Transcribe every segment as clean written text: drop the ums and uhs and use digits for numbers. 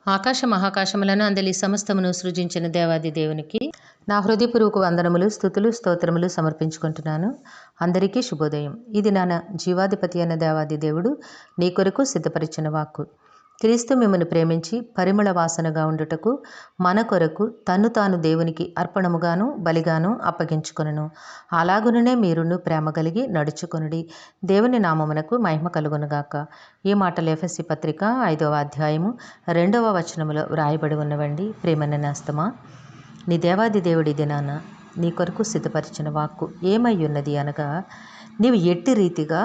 ఆకాశ మహాకాశములను అందలి సమస్తమును సృజించిన దేవాది దేవునికి నా హృదయపూర్వక వందనములు, స్తుతులు, స్తోత్రములు సమర్పించుకుంటున్నాను. అందరికీ శుభోదయం. ఇది నా జీవాధిపతి అయిన దేవాది దేవుడు నీ కొరకు సిద్ధపరిచిన వాక్కు. క్రీస్తు మిమ్మల్ని ప్రేమించి పరిమళ వాసనగా ఉండుటకు మన కొరకు తన్ను తాను దేవునికి అర్పణముగాను బలిగాను అప్పగించుకొనును. అలాగుననే మీరును ప్రేమ కలిగి నడుచుకొనుడి. దేవుని నామమునకు మహిమ కలుగునుగాక. ఈ మాటలు ఎఫెసీ పత్రిక 5వ అధ్యాయము 2వ వచనములో వ్రాయబడి ఉన్నవండి. ప్రేమన నేస్తమా, నీ దేవాది దేవుడి దినాన నీ కొరకు సిద్ధపరిచిన వాక్కు ఏమై ఉన్నది అనగా, నీవు ఎట్టి రీతిగా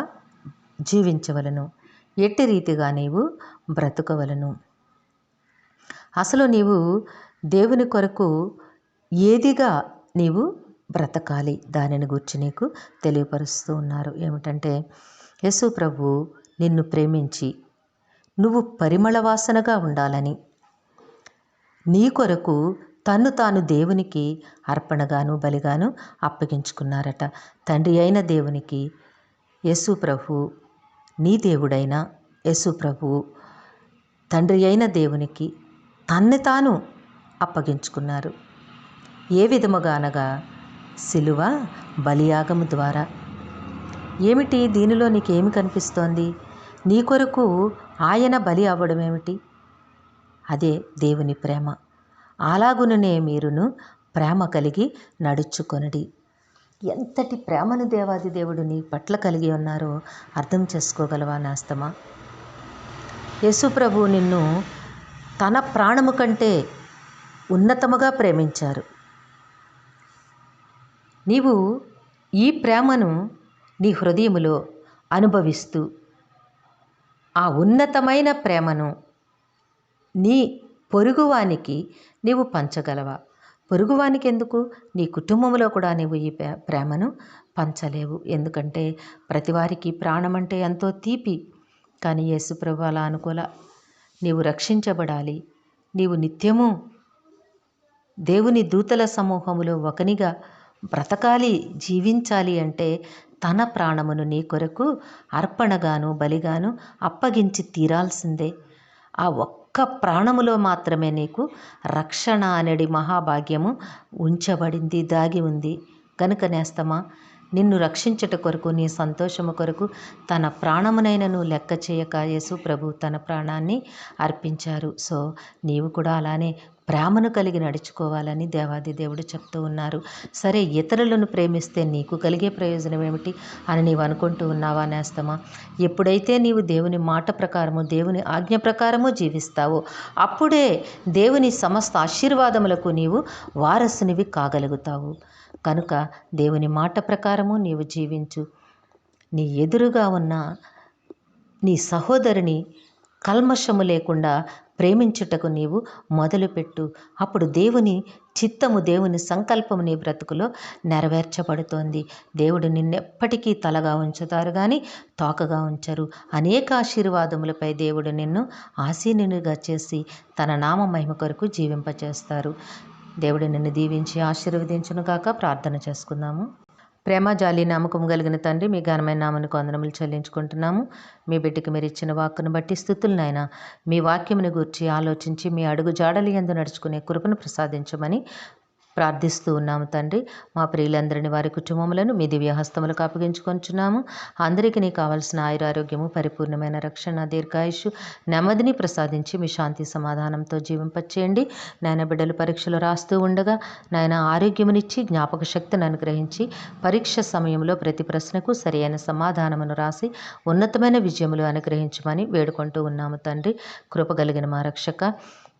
జీవించవలను, ఎట్టి రీతిగా నీవు బ్రతుకవలను. అసలు నీవు దేవుని కొరకు ఏదిగా నీవు బ్రతకాలి, దానిని గురించి నీకు తెలియపరుస్తూ ఉన్నారు. ఏమిటంటే, యేసు ప్రభు నిన్ను ప్రేమించి నువ్వు పరిమళ వాసనగా ఉండాలని నీ కొరకు తన్ను తాను దేవునికి అర్పణగాను బలిగాను అప్పగించుకున్నారట. తండ్రి అయిన దేవునికి యేసు ప్రభు, నీ దేవుడైన యేసు ప్రభువు తండ్రి అయిన దేవునికి తన్ను తాను అప్పగించుకున్నారు. ఏ విధముగా అనగా, సిలువ బలియాగము ద్వారా. ఏమిటి దీనిలో నీకేమి కనిపిస్తోంది? నీ కొరకు ఆయన బలి అవ్వడం ఏమిటి? అదే దేవుని ప్రేమ. అలాగుననే మీరును ప్రేమ కలిగి నడుచుకొనుడి. ఎంతటి ప్రేమను దేవాది దేవుడు నీ పట్ల కలిగి ఉన్నారో అర్థం చేసుకోగలవా నేస్తమా? యేసు ప్రభు నిన్ను తన ప్రాణము కంటే ఉన్నతముగా ప్రేమించారు. నీవు ఈ ప్రేమను నీ హృదయములో అనుభవిస్తూ ఆ ఉన్నతమైన ప్రేమను నీ పొరుగువానికి నీవు పంచగలవా? పొరుగువానికి ఎందుకు, నీ కుటుంబంలో కూడా నీవు ఈ ప్రేమను పంచలేవు. ఎందుకంటే ప్రతివారికి ప్రాణం అంటే ఎంతో తీపి. కానీ యేసుప్రభు అలా అనుకోలా. నీవు రక్షించబడాలి, నీవు నిత్యము దేవుని దూతల సమూహములో ఒకనిగా బ్రతకాలి, జీవించాలి అంటే తన ప్రాణమును నీ కొరకు అర్పణగాను బలిగాను అప్పగించి తీరాల్సిందే. ఆ ఒక్క ప్రాణములో మాత్రమే నీకు రక్షణ అనేది మహాభాగ్యము ఉంచబడింది, దాగి ఉంది. కనుక నేస్తమా, నిన్ను రక్షించుట కొరకు, నీ సంతోషము కొరకు తన ప్రాణమునైనను లెక్క చేయక యేసు ప్రభు తన ప్రాణాన్ని అర్పించారు. సో నీవు కూడా అలానే ప్రేమను కలిగి నడుచుకోవాలని దేవాది దేవుడు చెప్తూ ఉన్నారు. సరే, ఇతరులను ప్రేమిస్తే నీకు కలిగే ప్రయోజనం ఏమిటి అని నీవు అనుకుంటూ ఉన్నావా నేస్తమా? ఎప్పుడైతే నీవు దేవుని మాట ప్రకారము, దేవుని ఆజ్ఞ ప్రకారము జీవిస్తావో అప్పుడే దేవుని సమస్త ఆశీర్వాదములకు నీవు వారసునివి కాగలుగుతావు. కనుక దేవుని మాట ప్రకారము నీవు జీవించు. నీ ఎదురుగా ఉన్న నీ సహోదరుని కల్మషము లేకుండా ప్రేమించుటకు నీవు మొదలుపెట్టు. అప్పుడు దేవుని చిత్తము, దేవుని సంకల్పము నీ బ్రతుకులో నెరవేర్చబడుతోంది. దేవుడు నిన్నెప్పటికీ తలగా ఉంచుతారు కానీ తోకగా ఉంచరు. అనేక ఆశీర్వాదములపై దేవుడు నిన్ను ఆసీనునిగా చేసి తన నామ మహిమ కొరకు జీవింపచేస్తారు. దేవుడు నిన్ను దీవించి ఆశీర్వదించునుగాక. ప్రార్థన చేసుకుందాము. ప్రేమ, జాలి, నమ్మకం కలిగిన తండ్రి, మీ ఘనమైన నామమునకు వందనములు చెల్లించుకుంటున్నాము. మీ బిడ్డకి మీరు ఇచ్చిన వాక్కును బట్టి స్తుతులనైనా, మీ వాక్యమును గూర్చి ఆలోచించి మీ అడుగు జాడలి యందు నడుచుకునే కృపను ప్రసాదించమని ప్రార్థిస్తూ ఉన్నాము తండ్రి. మా ప్రియులందరినీ, వారి కుటుంబములను మీ దివ్య హస్తములకు అప్పగించుకొంచున్నాము. అందరికీ నీ కావలసిన ఆయురారోగ్యము, పరిపూర్ణమైన రక్షణ, దీర్ఘాయుషు, నెమ్మదిని ప్రసాదించి మీ శాంతి సమాధానంతో జీవింపచేయండి. నాయన, బిడ్డలు పరీక్షలు రాస్తూ ఉండగా నాయన ఆరోగ్యమునిచ్చి జ్ఞాపక శక్తిని అనుగ్రహించి పరీక్ష సమయంలో ప్రతి ప్రశ్నకు సరి అయిన సమాధానమును రాసి ఉన్నతమైన విజయములు అనుగ్రహించమని వేడుకుంటూ ఉన్నాము తండ్రి. కృపగలిగిన మా రక్షక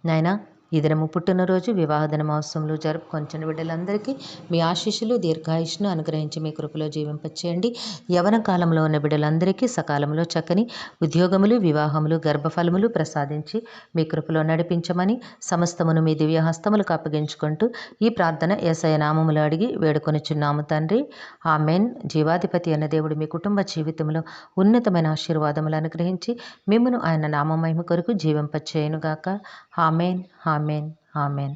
నాయన, ఈ దినము పుట్టినరోజు, వివాహ దినమోత్సవంలో జరుపుకొంచిన బిడ్డలందరికీ మీ ఆశీస్సులు, దీర్ఘాయుష్ను అనుగ్రహించి మీ కృపలో జీవింపచేయండి. యవన కాలంలో ఉన్న బిడ్డలందరికీ సకాలంలో చక్కని ఉద్యోగములు, వివాహములు, గర్భఫలములు ప్రసాదించి మీ కృపలో నడిపించమని సమస్తమును మీ దివ్య హస్తములకు అప్పగించుకుంటూ ఈ ప్రార్థన యేసయ్య నామములో అడిగి వేడుకొనుచున్నాము తండ్రి. ఆమేన్. జీవాధిపతి అన్న దేవుడు మీ కుటుంబ జీవితంలో ఉన్నతమైన ఆశీర్వాదములు అనుగ్రహించి మిమ్మును ఆయన నామ మహిమ కొరకు జీవింపచేయునుగాక. ఆమేన్, ఆమేన్, ఆమేన్.